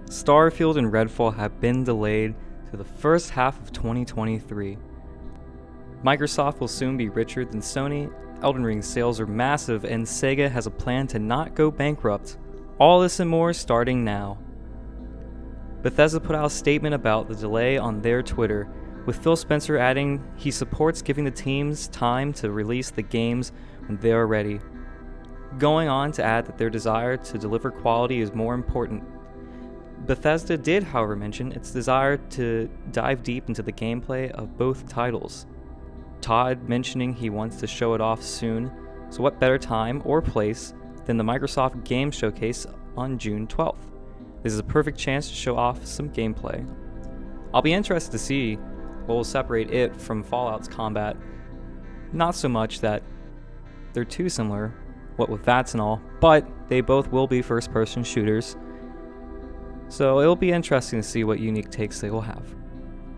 Starfield and Redfall have been delayed to the first half of 2023. Microsoft will soon be richer than Sony, Elden Ring sales are massive, and SEGA has a plan to not go bankrupt. All this and more starting now. Bethesda put out a statement about the delay on their Twitter, with Phil Spencer adding he supports giving the teams time to release the games when they are ready, going on to add that their desire to deliver quality is more important. Bethesda did, however, mention its desire to dive deep into the gameplay of both titles. Todd mentioning he wants to show it off soon, so what better time or place than the Microsoft Game Showcase on June 12th. This is a perfect chance to show off some gameplay. I'll be interested to see what will separate it from Fallout's combat. Not so much that they're too similar, what with VATS and all, but they both will be first-person shooters. So it'll be interesting to see what unique takes they will have.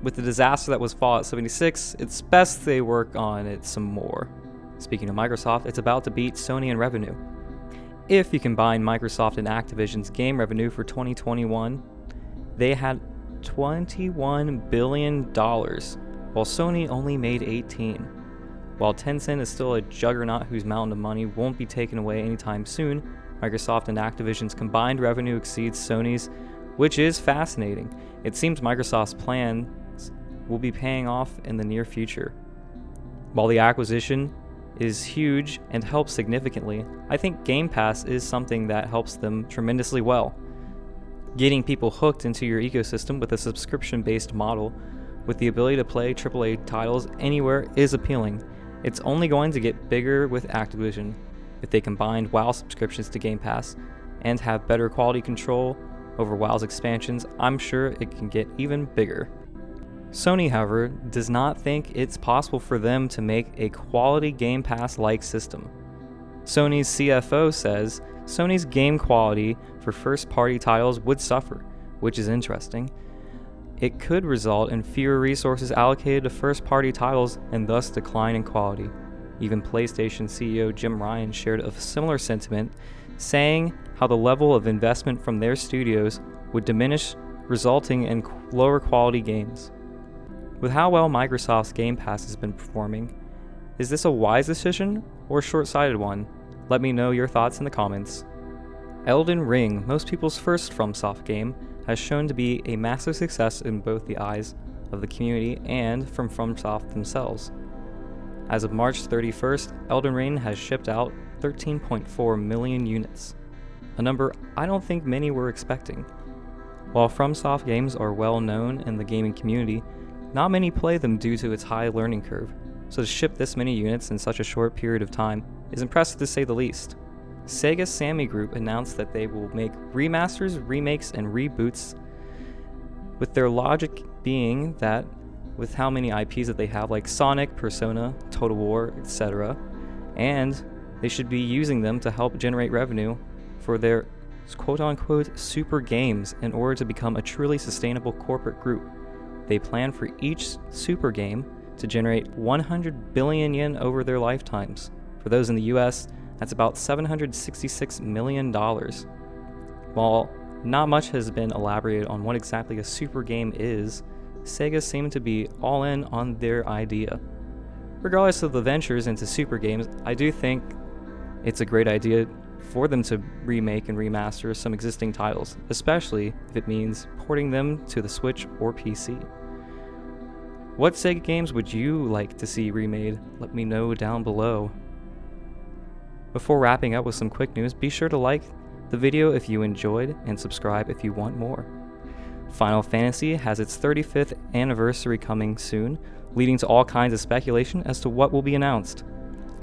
With the disaster that was Fallout 76, it's best they work on it some more. Speaking of Microsoft, it's about to beat Sony in revenue. If you combine Microsoft and Activision's game revenue for 2021, they had $21 billion, while Sony only made 18. While Tencent is still a juggernaut whose mountain of money won't be taken away anytime soon, Microsoft and Activision's combined revenue exceeds Sony's, which is fascinating. It seems Microsoft's plans will be paying off in the near future. While the acquisition is huge and helps significantly, I think Game Pass is something that helps them tremendously well. Getting people hooked into your ecosystem with a subscription-based model with the ability to play AAA titles anywhere is appealing. It's only going to get bigger with Activision if they combine WoW subscriptions to Game Pass and have better quality control over WoW's expansions. I'm sure it can get even bigger. Sony, however, does not think it's possible for them to make a quality Game Pass-like system. Sony's CFO says Sony's game quality for first-party titles would suffer, which is interesting. It could result in fewer resources allocated to first-party titles and thus decline in quality. Even PlayStation CEO Jim Ryan shared a similar sentiment, saying how the level of investment from their studios would diminish, resulting in lower quality games. With how well Microsoft's Game Pass has been performing, is this a wise decision or a short-sighted one? Let me know your thoughts in the comments. Elden Ring, most people's first FromSoft game, has shown to be a massive success in both the eyes of the community and from FromSoft themselves. As of March 31st, Elden Ring has shipped out 13.4 million units, a number I don't think many were expecting. While FromSoft games are well known in the gaming community, not many play them due to its high learning curve, so to ship this many units in such a short period of time is impressive to say the least. Sega Sammy Group announced that they will make remasters, remakes, and reboots, with their logic being that with how many IPs that they have, like Sonic, Persona, Total War, etc., and they should be using them to help generate revenue for their quote-unquote super games in order to become a truly sustainable corporate group. They plan for each super game to generate 100 billion yen over their lifetimes. For those in the US, that's about $766 million. While not much has been elaborated on what exactly a super game is, Sega seemed to be all in on their idea. Regardless of the ventures into super games, I do think it's a great idea for them to remake and remaster some existing titles, especially if it means porting them to the Switch or PC. What Sega games would you like to see remade? Let me know down below. Before wrapping up with some quick news, be sure to like the video if you enjoyed and subscribe if you want more. Final Fantasy has its 35th anniversary coming soon, leading to all kinds of speculation as to what will be announced.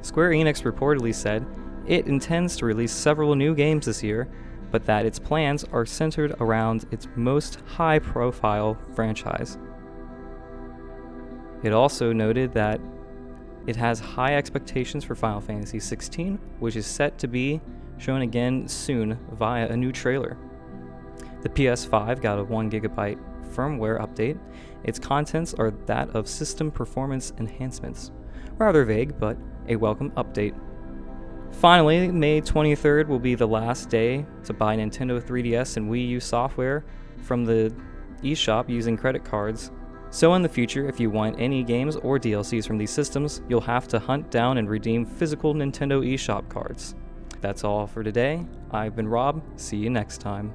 Square Enix reportedly said it intends to release several new games this year, but that its plans are centered around its most high-profile franchise. It also noted that it has high expectations for Final Fantasy XVI, which is set to be shown again soon via a new trailer. The PS5 got a 1GB firmware update. Its contents are that of system performance enhancements. Rather vague, but a welcome update. Finally, May 23rd will be the last day to buy Nintendo 3DS and Wii U software from the eShop using credit cards. So in the future, if you want any games or DLCs from these systems, you'll have to hunt down and redeem physical Nintendo eShop cards. That's all for today. I've been Rob. See you next time.